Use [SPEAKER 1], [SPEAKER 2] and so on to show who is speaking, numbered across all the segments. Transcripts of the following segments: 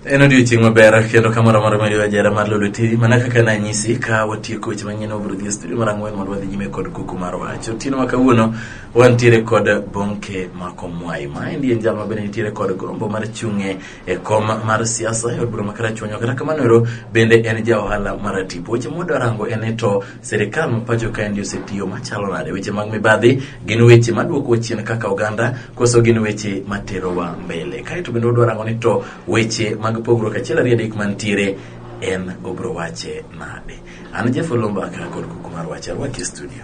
[SPEAKER 1] Eno odiochieng' maber kendo kamoro amora ma ajera mar lolo tiri mana kaka nanyisi ka watieko weche manyien obro dhi e studio mar ang'wen mondo wadhi nyime kod kuku mar wach. Otieno ma kawuono wantiere kod Bonke Makomwai. Maendi en jal ma bende nitiere kod gombo mar chung'e e kom mar siasa e od bura ma Karachuonyo. Kata kamano ero bende en ja ohala mar tipo. Weche modwa rango en to sirikal ma pacho kaendi osetiyo machalo nade. Weche mag mibadhi gin weche maduoko chien kaka oganda koso gin weche materowa mbele. Kaeto bende odwa rango ni to weche mag pogruok achiel ariyo adek mantiere en obro wache nade. An Jeff Olumbaka kod kuku mar wache arwaki e studio.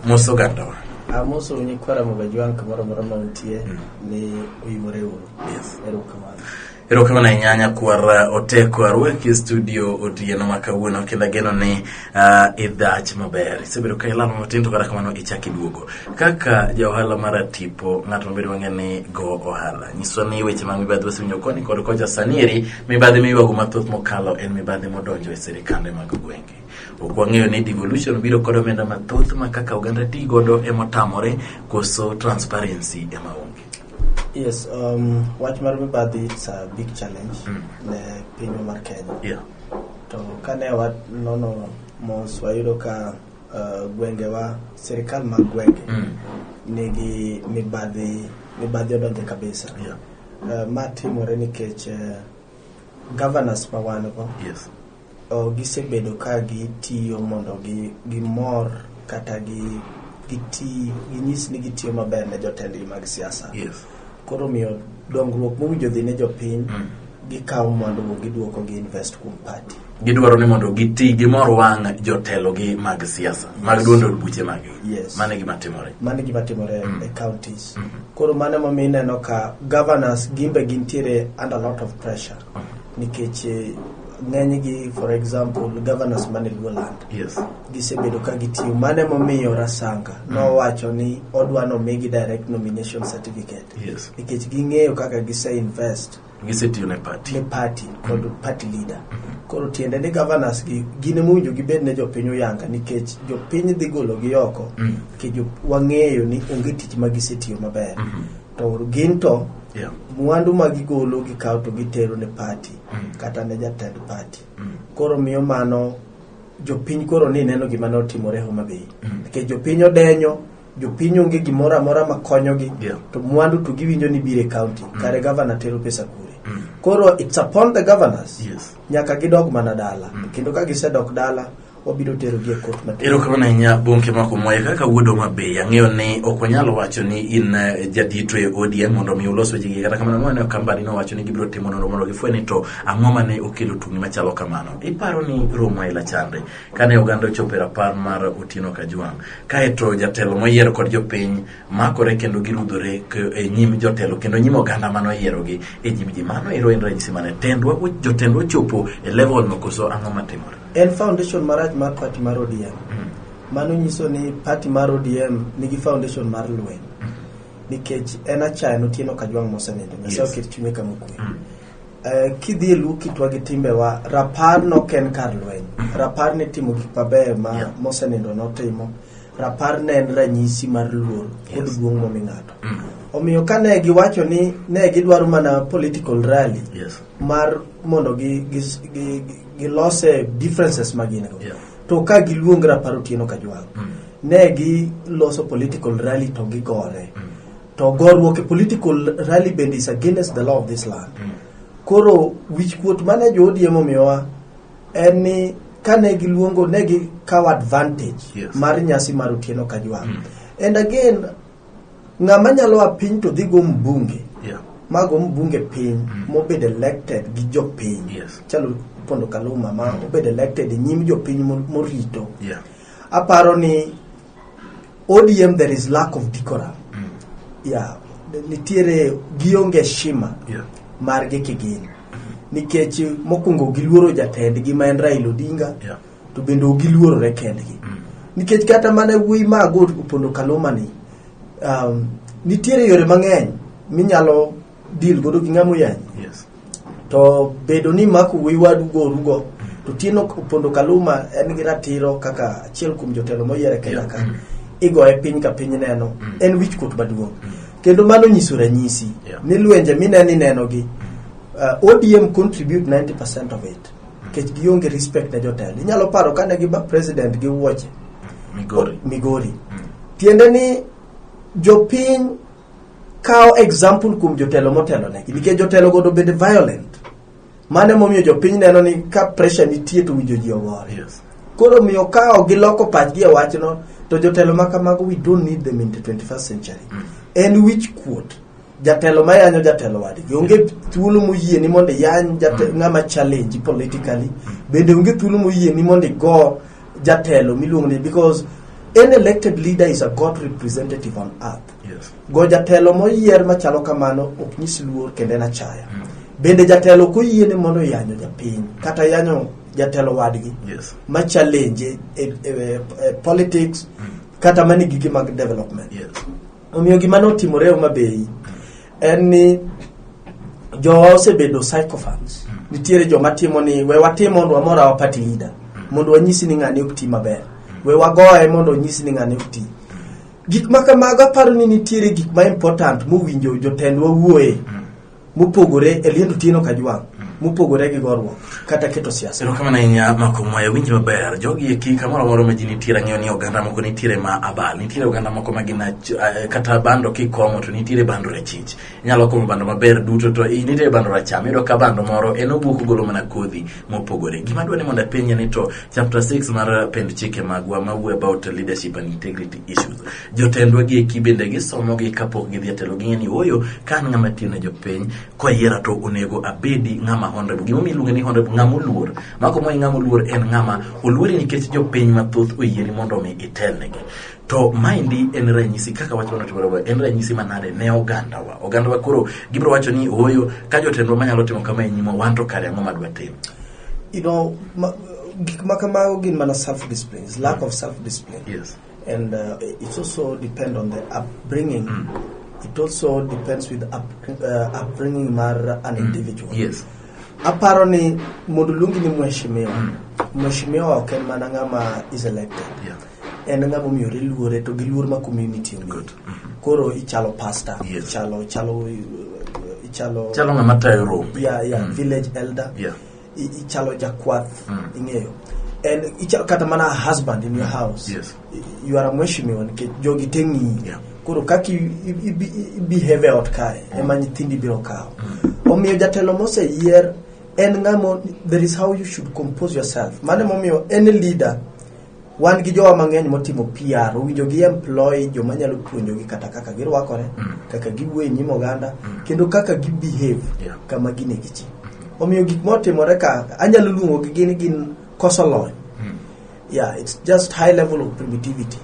[SPEAKER 1] Moso gandawa.
[SPEAKER 2] Moso ni kwara mugajwang kamoro moro mantie ni uyimore uru.
[SPEAKER 1] Yes.
[SPEAKER 2] Erokamano.
[SPEAKER 1] Erokamano inyanya kwar oteko arwaki e studio otieno ma kawuono kendo ageno ni idhach maber. Isebedo ka ilamo matin to kata kamano ichaki duogo. Kaka ja ohala mar tipo ng'ato mabedo mang'eny ni go ohala. Nyiso ni weche mag mibadhi oseminyo koni kod koja sanieri mibadhi miywago mathoth mokalo en mibadhi modonjo e sirikande mag gwenge. Ok wang'eyo ni devolution biro kod omenda mathoth ma kaka oganda ti godo emotamore koso transparency ema onge.
[SPEAKER 2] Yes, wach mar mibadhi is a big challenge ne piny mar Kenya.
[SPEAKER 1] Yeah.
[SPEAKER 2] To kane wat nono mos wayudo ka gwengewa sirikal mag gwenge nigi mibadhi odonje kabisa.
[SPEAKER 1] Yeah.
[SPEAKER 2] Ma timore nikech governors ma wan go.
[SPEAKER 1] Yes.
[SPEAKER 2] Gisebedo ka gitiyo mondo gimor kata ginyis ni gitiyo maber ne jotendgi mag siasa.
[SPEAKER 1] Yes.
[SPEAKER 2] Koro miyo dongruok mowinjo dhi ne jopiny gikawo mwandu giduoko gi invest kuom party.
[SPEAKER 1] Gidwaro ni mondo giti gimor wang' jotelo gi mag siasa, mag duondo buche mag.
[SPEAKER 2] Yes.
[SPEAKER 1] Mane gima timore
[SPEAKER 2] e counties. Koro mane momiyo ineno ka governors gimbe gintiere under a lot of pressure. Nikech ng'enygi, for example, governors mane Luoland.
[SPEAKER 1] Yes.
[SPEAKER 2] Gisebedo ka gitiyo. Mane momiyo Rasanga nowacho ni odwano migi direct nomination certificate.
[SPEAKER 1] Yes.
[SPEAKER 2] Nikech ging'eyo kaka gise invest
[SPEAKER 1] Gisetiyo ne party
[SPEAKER 2] kod party leader. Koro tiende ni governors gine mowinjo gibed ne jopiny oyanga nikech jopiny dhi golo gi oko nikech wang'eyo ni onge tich ma gisetiyo maber. To ginto mwandu ma gigolo gikawo to gitero ne party kata ne jatend party. Koro miyo mano jopiny koro ni neno gima ne otimore Homa Bay. Nikech jopiny odenyo, jopiny onge gimoro amora makonyogi, to mwandu to giwinjo ni bire county kare governor tero pesa kure. Koro it's upon the governors.
[SPEAKER 1] Yes.
[SPEAKER 2] Nyaka gidog mana dala. Kendo ka gisedok dala wabiro tero gi e court matin.
[SPEAKER 1] Erokamano ahinya Bonke Makomwai kaka wuod Homa Bay. Ang'eyo ni ok wanyalo wacho ni in jadito e ODM mondo mi ulos weche gi kata kamano mane kambani no wacho ni gibiro timo nonro mondo gifweny to ang'o mane okelo tungni machalo kamano. Iparo ni romo ila chande kane oganda ochopo e rapar mar Otieno Kajwang'. Kaeto jatelo moyiero kod jopiny makore kendo girudhore e nyim jotelo kendo nyim oganda mano yierogi e nyim ji mano ero en ranyisi mane jotendwa chopo e level no koso ang'o matimore.
[SPEAKER 2] En foundation marach mar party mar ODM. Mano nyiso ni party mar ODM nigi foundation mar lweny. Nikech en achaye Otieno Kajwang' mosenindo. Nyasaye oket chunye kama okwe. Kidhi e luw kitwa gi timbewa, rapar no ken kar lweny. Rapar ne timo gik mabeyo ma mosenindo notimo. Rapar ne en ranyisi mar luor kod duong' momi ng'ato. Omiyo kane giwacho ni ne gidwaro mana political rally mar mondo gilose differences maginago. To ka giluong rapar Otieno Kajwang', ne giloso political rally to gigore. To gorruok e political rally bende is against the law of this land. Koro which quote mane jo ODM omiyowa en ni kane giluongo ne gikawo advantage mar nyasi mar Otieno Kajwang'. And again, ng'ama nyalo a piny to dhi go mbunge. Mago mbunge piny mobed elected gi jopiny. Chalo Pondo Kaluma ma obed elected nyim jopiny morito. Aparo ni ODM there is lack of decorum. Nitiere gionge shima margi kigin. Nikech mokwongo giluoro jatendgi ma en Raila Odinga, to bende giluorore kendgi. Nikech kata mane wuoyi mago Pondo Kaluma ni nitiere yore mang'eny minyalo deal godo gi ng'amo yanyi. To bedo ni mako wuoyi wadu gorugo to Otieno Pondo Kaluma en gi ratiro kaka achiel kuom jotelo moyiere Kenya ka igoye piny ka piny neno en wich kuot maduong'. Kendo mano nyiso ranyisi ni lwenje mineni neno gi ODM contribute 90% of it. Kech gionge respect ne jotelo. Inyalo paro kane gi ba president gi wuoche Migori. Tiende ni jopiny kao example kum jotelo motelo ne. Nikech jotelo godo bede violent. Mane momiyo jopiny neno ni ka pressure nitie to winjo ji ogore.
[SPEAKER 1] Yes.
[SPEAKER 2] Koro miyo kao gi loko pachgi e wachno to jotelo makamago we don't need them in the 21st century. En which quote jatelo mayanyo jatelo wadgi onge thuolo moyie ni mondo yany ng'ama challenge politically bende onge thuolo moyie ni mondo go jatelo miluongo ni, because an elected leader is a God representative on earth.
[SPEAKER 1] Yes.
[SPEAKER 2] Go jatelo moyier machalo kamano ok nyis luor kende na chaya. Bende jatelo koyie ni mondo yanyo japiny kata yanyo jatelo wadgi.
[SPEAKER 1] Yes.
[SPEAKER 2] Ma challenge politics kata mani gigi mag development.
[SPEAKER 1] Yes.
[SPEAKER 2] Omiyo gima notimore Homabay en ni jo osebedo psychophants. Nitiere joma timo ni we watimo mondo amora wa party leader mondo wanyisi ni ng'ani ok ti maber. We wagoye mondo onyisi ni ng'ani ok ti. Gik makamago paro ni nitiere gik ma important mowinjo jotendwa wuoye mopogore e liendo tieno kajwang mopogore gi gorruok kata keto siasa.
[SPEAKER 1] Kama na inya makomoya winjo maber jogi eki kamoro moro ma ji nitiere ng'eyo ni oganda moko nitiere ma abal, nitiere oganda moko ma gina kata bando kikomo to nitiere bando rachich. Inyalo komo bando maber duto to nitiere bando racham. Iyudo ka bando moro en obuok golo mana kodhi mopogore. Gima dwani mondo apenye ni to chapter 6 mar pend chike magwa mawuo about leadership and integrity issues. Jotendwa gi eki bende gisomo gi kapok gidhi e telo ging'e ni oyo kan ng'ama tiyo ne jopiny koyiera to onego abedi ng'ama honorable. Gima miluongo ni honorable ng'ama oluor. Mako mo ng'ama oluor en ng'ama oluori nikech jopiny mathoth oyieri mondo mi itelnegi. To maindi en ranyisi kaka wacho no tiboro en ranyisi manade ne oganda wa koro gibro wacho ni oyo ka jotendwa manyalo timo kama enyimo wanto kare ang'o madwa tim.
[SPEAKER 2] You know, gik makamago gin mana self-discipline, lack of self-discipline.
[SPEAKER 1] Yes.
[SPEAKER 2] And it also depends on the upbringing. It also depends with upbringing mar an individual.
[SPEAKER 1] Yes.
[SPEAKER 2] Aparo ni modulungi ni mheshimiwa ok en mana ng'ama is elected.
[SPEAKER 1] Yeah.
[SPEAKER 2] En ng'ama miore luore to gi luor ma community ni.
[SPEAKER 1] Good.
[SPEAKER 2] Koro ichalo pastor,
[SPEAKER 1] Yes.
[SPEAKER 2] ichalo
[SPEAKER 1] ng'ama tayo room.
[SPEAKER 2] Yeah, village elder.
[SPEAKER 1] Yeah.
[SPEAKER 2] Ichalo jakwath, ing'eyo. And ichalo kata mana a husband in your house.
[SPEAKER 1] Yes.
[SPEAKER 2] You are a mheshimiwa nikech jogi tengi.
[SPEAKER 1] Yeah.
[SPEAKER 2] Koro kaki behave ot kae ema nyithindi biro kao. Omiyo jatelo mose yier en ng'amo, there is how you should compose yourself. Mane momiyo any leader wan gi jowa mang'eny motimo PR owinjo gi employ joma nyalo puonjogi kata kaka girwakore, kaka giwuoyo nyim oganda, kendo kaka gi behave kama gine gichi. Omiyo gik motimore ka anyalo luongo gi gin koso lony. Yeah, it's just high level of primitivity.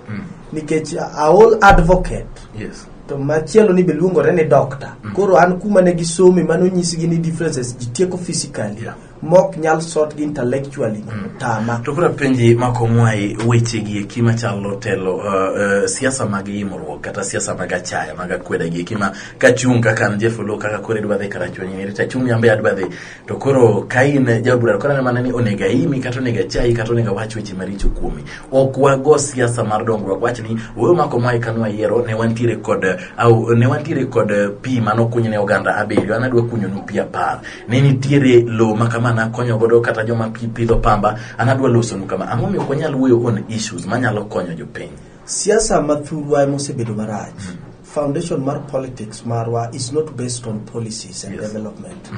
[SPEAKER 2] Nikech all advocate.
[SPEAKER 1] Yes.
[SPEAKER 2] To machielo ni beluongore ni doctor. Koro an kuma ne gisomi mano nyisigi ni differences jitieko physically.
[SPEAKER 1] Yeah.
[SPEAKER 2] Mok nyal sort gi intellectually tama.
[SPEAKER 1] To kura penji makomwai weche gi kima chalo telo siasa mag yimruok kata siasa mag achaya mag akweda gi kima kachung kaka Jeffolo kaka kore dwa dhe karachonyi ni rita chung yambe adwa dhe to koro kain jabura kora mana ni onega imi kata onega chai kata onega wach weche maricho kuomi ok wago siasa mar dongruok wach ni wewe makomwai kanwa yiero ne wantiere kod pi mano kunyne oganda abiriyo anadwa kunyo nu pi apar ne nitiere lo makama na konyo godo kata joma pidho pamba anadwa loso nu kama ang'o miyo kwanyal wuoyo on issues manyalo konyo jopiny.
[SPEAKER 2] Siasa mathurwa mosebedo marach. Foundation mar politics marwa is not based on policies and development.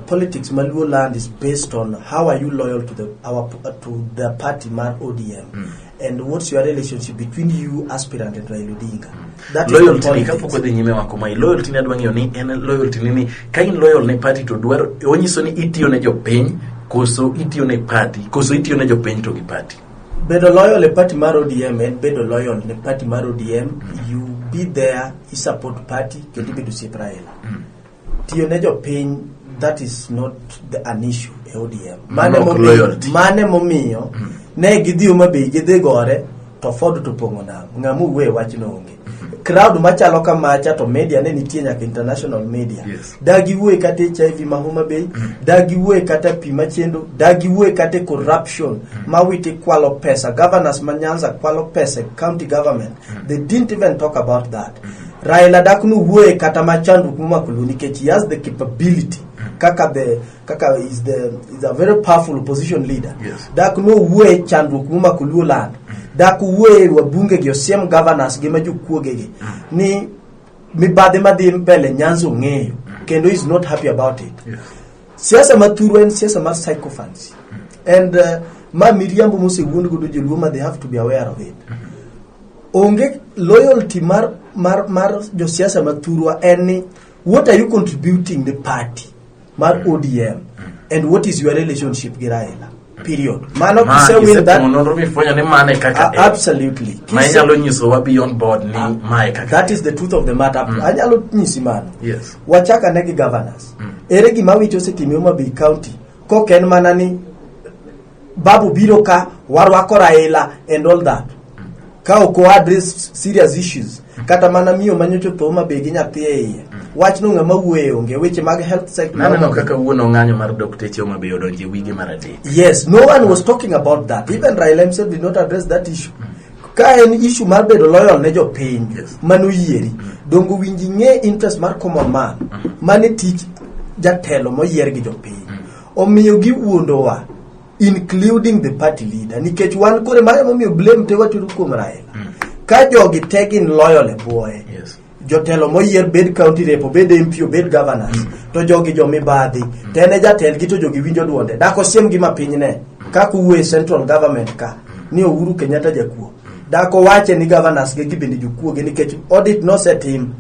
[SPEAKER 2] Politics maluo land is based on how are you loyal to the party mar ODM and what's your relationship between you aspirant and Raila Odinga. That
[SPEAKER 1] loyalty ni kapoko dhi nyime makomai loyalty ni adwa ng'eyo ni en loyalty ni kain loyal ne party to dwaro onyiso ni itiyo ne jopiny koso itiyo ne party koso itiyo ne jopiny to gi party.
[SPEAKER 2] Bedo loyal ne party mar ODM and bedo loyal ne party mar ODM you be there you support party kendo bedo siep Raila. Tiyo ne jopiny that is not an issue e ODM. Mane momiyo ne gidhi Homabay gidhi gore to Ford to pongo na ng'amu we wach no onge. Crowd machalo kamacha to media ne nitie nyaka international media. Dagi wuoye kata HIV ma Homabay, dagi wuoye kata pi machendo, dagi wuoye kata corruption, mawiti kwalo pesa, governors ma Nyanza kwalo pesa, county government. They didn't even talk about that. Raila dakunu wuoye kata machanduk mumakulu nikech he has the capability kaka is a very powerful opposition leader.
[SPEAKER 1] Yes.
[SPEAKER 2] Dak no we chandruok muma kuluo land. Dak we wabunge gi osiem governors gi majukuoge gi. Ni mibadhi madhi mbele Nyanza ng'eyo kendo is not happy about it.
[SPEAKER 1] Yes.
[SPEAKER 2] Siasa maturu en siasa mar psychophancy. And ma miriambo mosewuond godo joluo, they have to be aware of it. Onge loyalty mar jo siasa maturwa en what are you contributing the party mar ODM and what is your relationship gi Raila, period. Mano kise win that absolutely
[SPEAKER 1] mayalo nyiso wa beyond board ni mae kaka
[SPEAKER 2] that is the truth of the matter. Anyalo nyisi mano.
[SPEAKER 1] Yes.
[SPEAKER 2] Wachaka negi governors ere gima wicho setime Homabay County koken mana ni babu biro ka warwako Raila and all that. Ka oko address serious issues kata mana miyo manyocho to Homabay gi nyathi e iye wach no ngama wuoyo onge weche mag health sector.
[SPEAKER 1] Nano kaka wuono ng'anyo mar Dr. Homabay odonje wige mar adek.
[SPEAKER 2] Yes, no one was talking about that. Even Raila himself did not address that issue. Ka en issue mar bedo loyal ne jo piny manu yieri dongo winji nge interest mar common man mane tich jatelo moyier gi jo piny omiyo gi wuondowa including the party leader nikech wan kore maya momiyo blame te wachuru kuom Raila ka jogi tegin loyal e buoye.
[SPEAKER 1] Yes.
[SPEAKER 2] Jotelo moyier bed county rep bed MP bed governors to jogi jo mibadhi tene jatel gi to jogi winjo duonde dako siem gi mapiny ne ka kuwe central government ka ni Uhuru Kenyatta jakuo dako wache ni governors gi bende jokuoge nikech audit no setim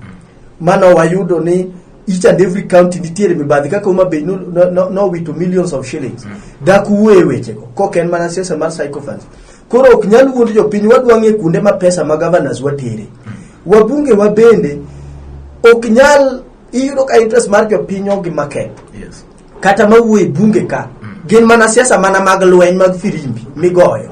[SPEAKER 2] mano wayudo ni each and every county nitiere mibadhi kaka Homabay no wito millions of shillings dako uwe weche ko ken mana siasa mar psychophancy. Koro ok nyal wuondo jopiny wadwa ng'e kunde ma pesa ma governors watere. Wabunge wa bende ok nyal iyudo ka interest mar jopiny gi market.
[SPEAKER 1] Yes.
[SPEAKER 2] Kata mawuoye bunge ka gin mana siasa mana mag lweny mag firimbi migoyo.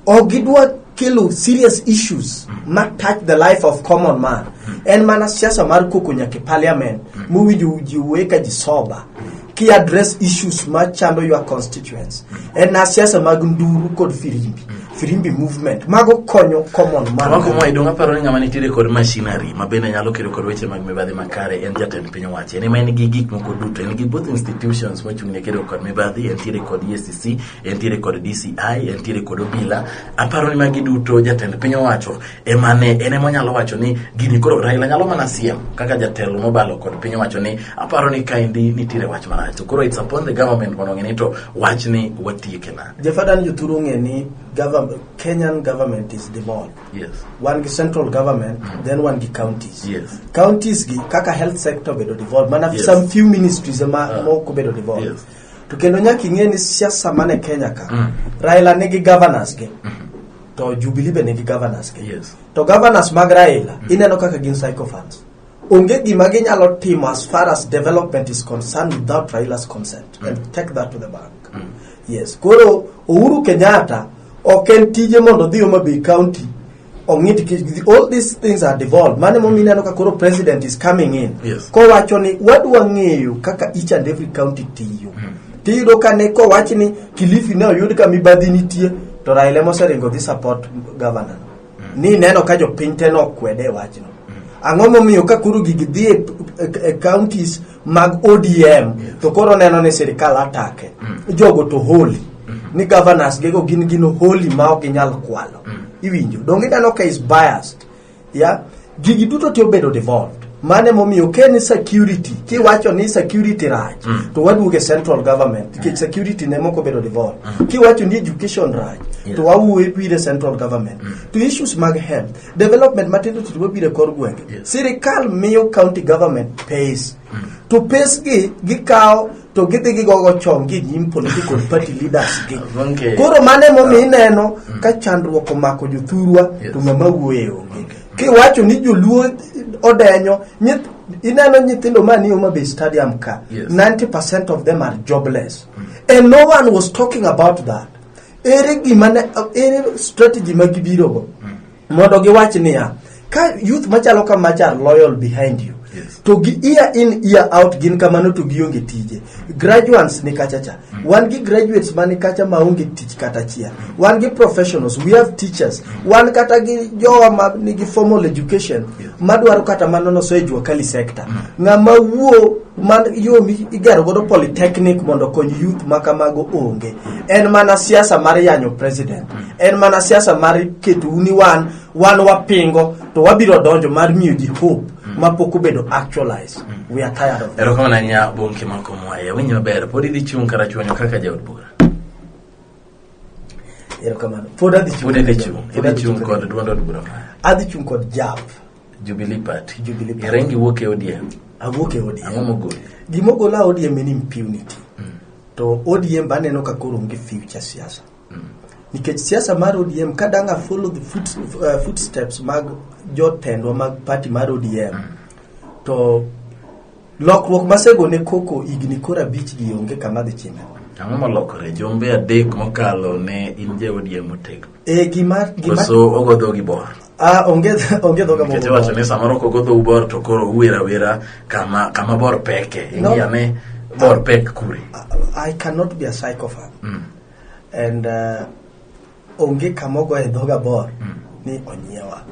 [SPEAKER 2] Ok gidwa kelo serious issues ma touch the life of common man. En mana siasa mar koko nyake parliament muwinjo ujiwe ka jisoba ki address issues ma chando your constituents. En na siasa mag nduru kod firimbi movement mago konyo common man.
[SPEAKER 1] Wako mwa idonga paro ni ngama nitire kod machinery mabende nyalo kelo kod weche mag mibadhi makare en jatend piny owacho. En maen gi gik moko duto en gi both institutions mochung'ne kedo kod mibadhi en tire kod EACC en tire kod DCI en tire kod obila. Aparo ni magi duto jatend piny owacho emane ene monyalo wacho ni gini koro Raila nyalo mana siem kaka jatelo mobalo kod piny owacho ni aparo ni kaindi nitire wach marach. Koro it's upon the government mondo ng'e to wach ni watieke na.
[SPEAKER 2] Jefadan juturu ng'e ni Kenyan government is devolved.
[SPEAKER 1] Yes.
[SPEAKER 2] One gi central government, then one gi counties.
[SPEAKER 1] Yes.
[SPEAKER 2] Counties gi kaka health sector bedo devolved. Mana
[SPEAKER 1] Yes.
[SPEAKER 2] some few ministries moko bedo devolved.
[SPEAKER 1] Yes.
[SPEAKER 2] To kendo nyaki ng'e ni siasa mane Kenya ka. Raila nigi governors ge. To Jubilee be nigi governors ge.
[SPEAKER 1] Yes.
[SPEAKER 2] To governors mag Raila ineno kaka gin psychophants. Onge gima ginyalo timo as far as development is concerned without Raila's consent. And take that to the bank. Yes. Koro Uhuru Kenyatta oken tije mondo dhi Homabay County ong'iti all these things are devolved. Mane momineno ka koro president is coming in.
[SPEAKER 1] Yes.
[SPEAKER 2] Ko wacho ni wadwa ng'eyo kaka each and every county tiyo. Tiyudo ka ne ko wach ni Kilifi ne oyud ka mibadhi nitie to Raila moseringo dhi support governor. Ni neno ka jo piny te no kwede wachno. Ang'o momiyo ka koro gigi dhi e counties mag ODM to koro neno ni sirikal atake jogo to holy ni governors gego gin holy ma ok nyal kwalo. Iwinjo donge neno ka is biased. Yeah, gigi duto to bedo devolved. Mane momiyo ken security ki wacho ni security raj to waduoge central government ki security ne moko bedo devolved. Ki wacho ni education raj to wawuoye pire central government. To issues mag health development matindo to pire kor gwenge. Sirikal miyo county government pays to pays gi kao to gidhi gigogo chong gi nyim political party leaders gi. Koro mane momiyo neno ka chandruok omako jothurwa to ng'ama wuoye onge. Ki wacho ni joluo odenyo ineno nyithindo mani Homabay Stadium ka 90% of them are jobless and no one was talking about that. Ere strategy magibiro go mondo giwach niya ka youth machalo ka machar loyal behind you to gi year in year out gin kamano to gionge tije. Graduates ni kachacha, wan gi graduates mani kacha maonge tich kata chia, wan gi professionals, we have teachers, wan kata gi jowa ma nigi formal education madwaro kata manono so ejwa kali sector. Ng'ama wuo man yomi igero godo polytechnic mondo kony youth makamago onge. En mana siasa mar yanyo president, en mana siasa mar keto uni wan wapingo to wabiro donjo mar miyo ji hope mapoko bedo actualize. We are tired of it.
[SPEAKER 1] Erokamana nya Bonke Makomwaye, winyo maber, podi dhi chung kara chuonyo kaka jaod bura.
[SPEAKER 2] Erokamana. Podi dhi chung
[SPEAKER 1] kod duond od bura.
[SPEAKER 2] Adhi chung kod JAP.
[SPEAKER 1] Jubilee Party. Irengi wuok e ODM.
[SPEAKER 2] Awuok e ODM.
[SPEAKER 1] Ang'o mogol?
[SPEAKER 2] Gimogola ODM en impunity. To ODM baneno ka koro onge future siasa. Nikech siasa mar ODM kadanga follow the footsteps mag jotendwa mag party mar ODM. To lokruok masego ne koko igni kora bich gi onge kama dhi chime.
[SPEAKER 1] Ang'o molokore? Jombe adek mokalo ne in je ODM otegno.
[SPEAKER 2] Gima
[SPEAKER 1] so ogodho gi bor.
[SPEAKER 2] Onge dhoga bor.
[SPEAKER 1] Kete wacho ne samaro kogodho bor to koro wera kama bor peke. Ingiyane bor pek kuri.
[SPEAKER 2] I cannot be a psychopath. And onge kamogo e dhoga bor ni onyiewa.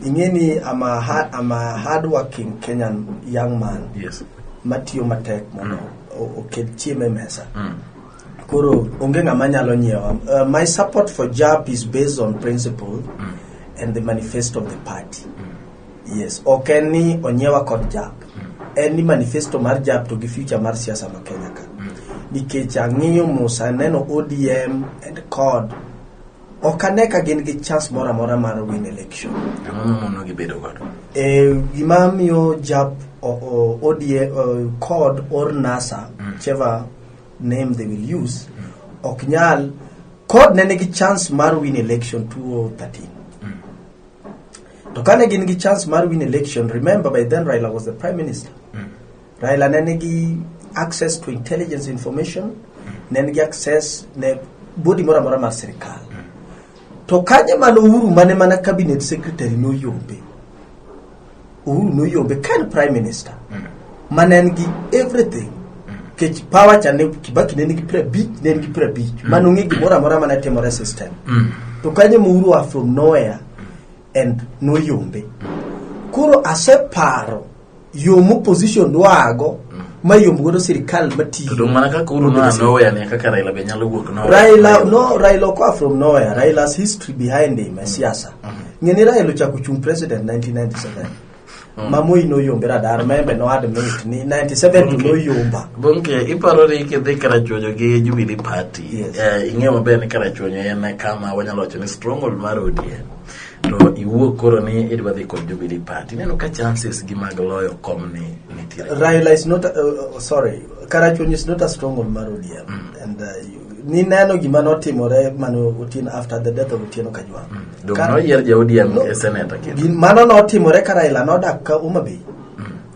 [SPEAKER 2] Ingeni I'm a hardworking Kenyan young man.
[SPEAKER 1] Yes.
[SPEAKER 2] Matiyo matek mono okel chieme mesa. Koro onge ng'ama nyalo nyiewa. My support for JAP is based on principle and the manifesto of the party. Yes. Okeni onyewa kod JAP. Any manifesto mar JAP to gi future mar siasa ma Kenya ka. Nikech ang'iyo Musa neno ODM and CORD okaneka gin gi chance mora mar win election.
[SPEAKER 1] Mono gi bedo godo.
[SPEAKER 2] Gima miyo JAP ODM CORD or NASA, whichever name they will use, oknyal CORD nene gi chance mar win election 2013. To kane gin gi chance mar win election, remember by then Raila was the prime minister. Raila nene gi access to intelligence information, nene gi access ne body mora mar serikal. To kanye malo Uhuru mane mana cabinet secretary no yombe. Uhuru no yombe kan prime minister. Manengi everything. Kech power chane Kibaki nene gi pre beach. Manungi gi mora mana temore system. To kanye Uhuru are from nowhere and no yombe. Kuro aseparo yomu position wago ma yombo godo sirikal mati.
[SPEAKER 1] To mana ka kuro no nowhere ne kaka Raila be nyalo wuok no.
[SPEAKER 2] Raila ko from nowhere. Raila's history behind him siasa. Ngeni Raila chako chung president 1997. Mamoi no yombe radar membe no admit ni 97 no yomba.
[SPEAKER 1] Bonke iparo ri ke de kara chojo ge Jubilee Party. Inge maber ne kara chojo en kama wanyalo wacho ni stronghold mar ODM. To iwuok koro ni idwa dhi kod Jubilee Party. Neno ka chances gi mag loyo kom ni nitire.
[SPEAKER 2] Raila is not Karachuonyo is not a stronghold mar ODM. And ni neno gima notimore mano Otieno after the death of Otieno Kajwang'.
[SPEAKER 1] Do no yer ja ODM e senator kendo.
[SPEAKER 2] Mano notimore ka Raila nodak ka Homabay.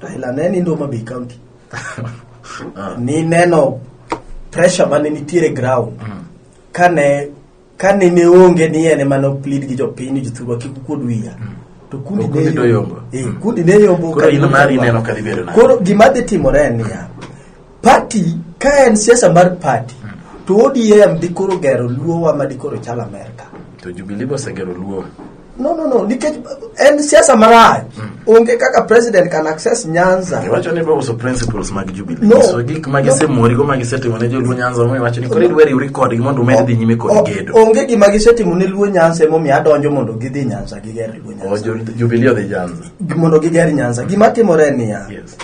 [SPEAKER 2] Raila ne nindo Homabay County. Ni neno pressure mane nitiere ground. Kane ne onge ni ene mano plead gi jopiny juthuwa kikudwiya. To kundi ne yombo. Kundi ne yombo.
[SPEAKER 1] Koro ino mari neno kalibero na.
[SPEAKER 2] Koro gima dhi timore ni ya. Party ka en siasa mar party. To ODM di koro gero luo wa ma di koro chala America.
[SPEAKER 1] To Jubilee bo segero luo.
[SPEAKER 2] No. Nikech en siasa maraj. Onge kaka president can access Nyanza.
[SPEAKER 1] Wacho ni bo so principles mag Jubilee. So gik magise mori go magise timo ne joluo Nyanza mo wacho ni koro idweri record mondo med dhi nyime kod gedo.
[SPEAKER 2] Onge gi magise timo ne luo Nyanza mo mi adonjo mondo gidhi Nyanza giger luo Nyanza.
[SPEAKER 1] Jubilee odhi Nyanza.
[SPEAKER 2] Mondo giger Nyanza. Gima timore ni ya.
[SPEAKER 1] Yes.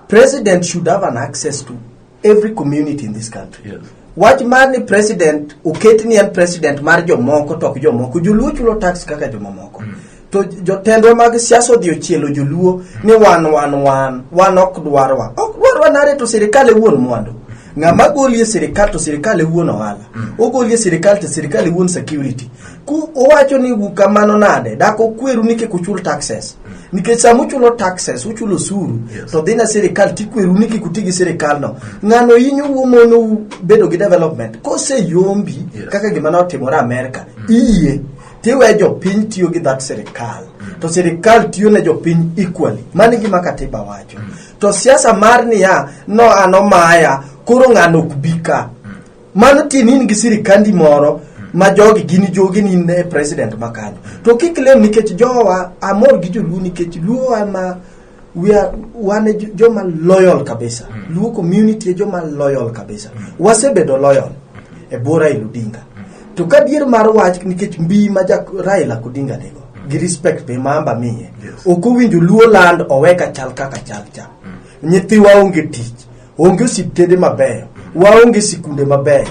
[SPEAKER 2] President should have an access to every community in this country.
[SPEAKER 1] Yes.
[SPEAKER 2] Wach mani president uketi ni en president mar jomoko tok jomoko joluo chulo tax kaka jomoko. To jotendwa mag siasa odhi ochielo joluo ni wan ok dwarwa nare to sirikal e wuon mwandu. Ng'ama golie sirikal to sirikal e wuon ohala. Ogolie sirikal to sirikal e wuon security. Ku owacho ni kamano nade dako kweru ni kikuchul taxes. Nikech sama uchulo taxes, uchulo suru, to dhina sirikal tikweru ni kikutigi sirikal no. Ng'ano inyo umono bedo gi development. Kose yombi kaka gima notimore America. Iye tiwe jopiny tiyo gi that sirikal to sirikal tiyo ne jopiny equally. Mano gima katiba wacho. To siasa mar niya no anomaya koro ng'ano ok bika. Mano tinin gi sirikandi moro ma jogi gini jogi ni ne president makanyo. To kiklem nikech jowa amor gi joluo nikech luo ama we are one joma loyal kabisa. Luo community joma loyal kabisa. Wasebedo loyal e bora Odinga. To kadier mar wach nikech mbii ma Raila Odinga nego gi respect be mamba miye. Ok owinjo luo land oweka chal kaka chal cha. Nyithiwa onge tich, onge osiptende mabeyo, waonge sikunde mabeyo.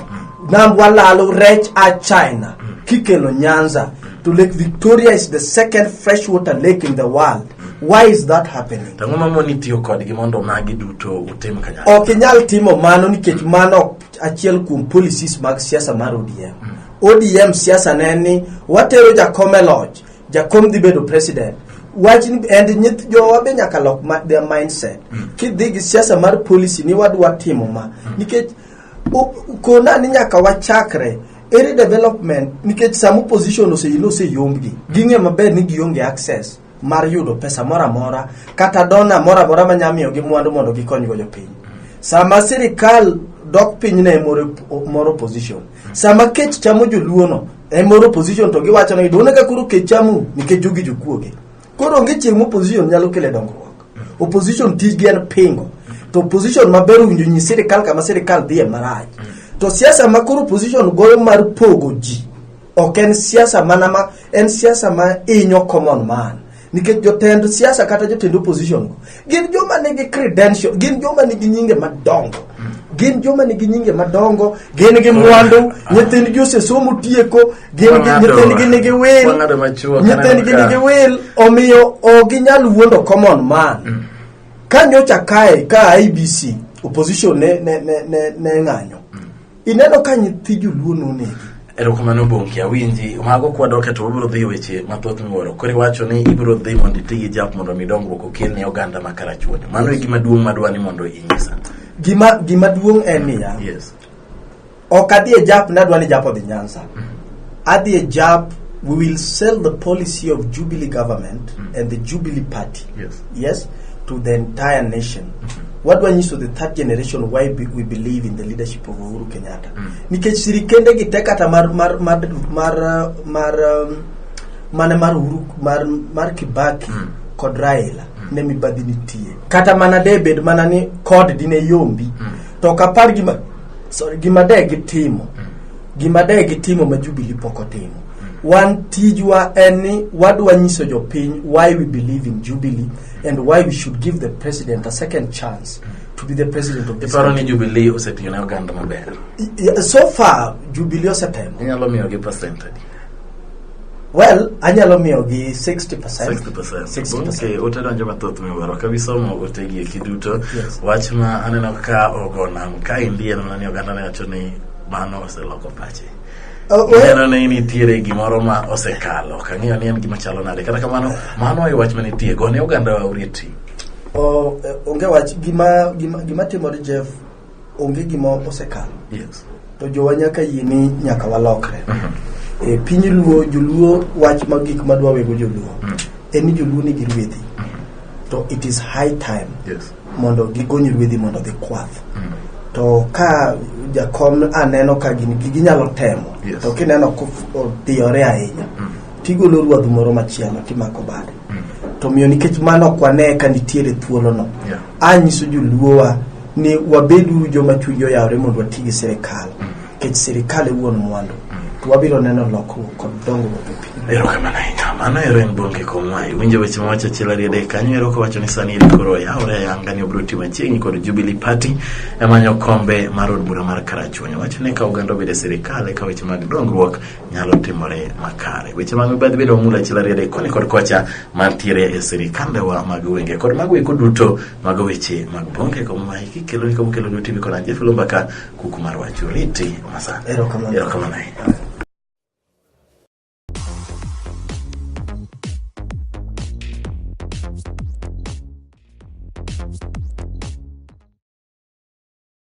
[SPEAKER 2] Nam walalo rech a China kikelo Nyanza to Lake Victoria is the second freshwater lake in the world. Why is that happening?
[SPEAKER 1] Tangoma moni tiyo kodgi mondo magi duto utem kanya.
[SPEAKER 2] Okinyal timo mano nikech mano achiel kuom policies mag siasa mar ODM. ODM siasa neni watero Jakome Lodge, Jakom dhi bedo president. Watching and nyith jowa be nyaka lok their mindset. Kidhi gi siasa mar policy ni wadwa timo ma nikech kona ni nyaka wachakre ere development nikech some position ose yomgi ginge maber ni gionge access mar yudo pesa mora kata dona mora manyamiyo gi mwandu mondo gikonygo jopiny. Sama sirikal dok piny ne moro position, sama kech chamo joluono e moro position to giwacho ni dona ka kuro kech chamu nikech jogi jokuoge. Koro onge chieng' opposition nyalo kele dongruok. Opposition tijgi en pingo. To opposition maber winjo nyi sirikal kama sirikal dhiye marach. To siasa ma koro opposition goyo mar pogo ji ok en siasa mana en siasa ma inyo common man. Nikech jotend siasa kata jotend opposition go gin joma nigi credential, gin joma nigi nyinge madongo. Gin joma nigi nyinge madongo, gin gi mwandu, nyithind jose somo tieko, nyithind nigi will, nyithind nigi will, omiyo ginyal wuondo common man. Kanyocha kae ka IBC opposition ne ng'anyo. Ineno ka nyithi joluo nonegi.
[SPEAKER 1] Erokamano Bonke awinji mago kwadoke to ubiro dhi weche mathoth miwuoro. Koro wacho ni ibiro dhi mondo itigi jap mondo midongruok okel ne oganda makarachuonyo. Mano e gima duong' madwani mondo inyisa. Gima duong' en niya.
[SPEAKER 2] Yes. Ok adhi e jap nadwani jap odhi Nyanza. Adhi e jap, we will sell the policy of Jubilee government and the Jubilee party. Yes, to the entire nation. What do I need to the third generation why we believe in the leadership of Uhuru Kenyatta? Nikech sirikende gitekata mar Kibaki kod Raila ne mibadhi nitie. Kata mana debed mana ni kod dine yombi. To kapar gima de gitimo ma Jubilee poko timo. One tijwa eni wadwa nyiso jopiny why we believe in Jubilee and why we should give the president a second chance to be the president of this
[SPEAKER 1] country. Jubilee osetiyo ne oganda maber.
[SPEAKER 2] So far Jubilee osetemo.
[SPEAKER 1] Inyalo miyo gi percentage.
[SPEAKER 2] Well, anyalo miyo gi 60%.
[SPEAKER 1] 60%. Okay, utadonjo mathoth miwaro kabisomo utegi kiduto. Wach ma aneno ka ogona ka indie na ni oganda ne wacho ni mano oseloko pache. Neno ne nitiere gimoro ma osekalo kang'iyo ni en gima chalo nade kata kamano mano e wach manitie go ne oganda wa urieti.
[SPEAKER 2] Onge wach gima timore Jeff, onge gima osekalo.
[SPEAKER 1] Yes.
[SPEAKER 2] To jowa nyaka yini nyaka walokre. Piny luo joluo wach magik madwa wego joluo. Eni joluo ni girwedhi. To it is high time.
[SPEAKER 1] Yes.
[SPEAKER 2] Mondo gigony rwedhi mondo dhi kwath. To ka Jakom aneno ka ginyalo temo.
[SPEAKER 1] Yes.
[SPEAKER 2] To kineno odiyore ahinya. Tigolo ruodh moro machielo timako bade. To miyo nikech mano kwane ka nitiere thuolo no. Anyiso joluowa ni wabedu joma chujo yawre mondo watigi sirikal. Kech sirikal e wuon mwandu. To wabiro neno lokruok kod dongruok e piny.
[SPEAKER 1] Erokamano ahinya. Mano ero en Bonke Komwai. Winjo weche mawacho achiel ariyo kanyo ero kowacho ni sani koro yawre yanga ni obro timo chiegni kod Jubilee Party emanyo kombe mar od bura mar Karachuonyo. Wacho ni ka oganda obede sirikal ka weche mag dongruok nyalo timore makare. Weche mag mibadhi bedo mula achiel ariyo koni kod kocha mantiere e sirikande wa mag wenge kod mag weko duto mag weche mag Bonke Komwai kikelo ni kelo duto bi kona Jeff Lumbaka kuku mar wacho riti masa.
[SPEAKER 2] Erokamano.
[SPEAKER 1] Erokamano ahinya.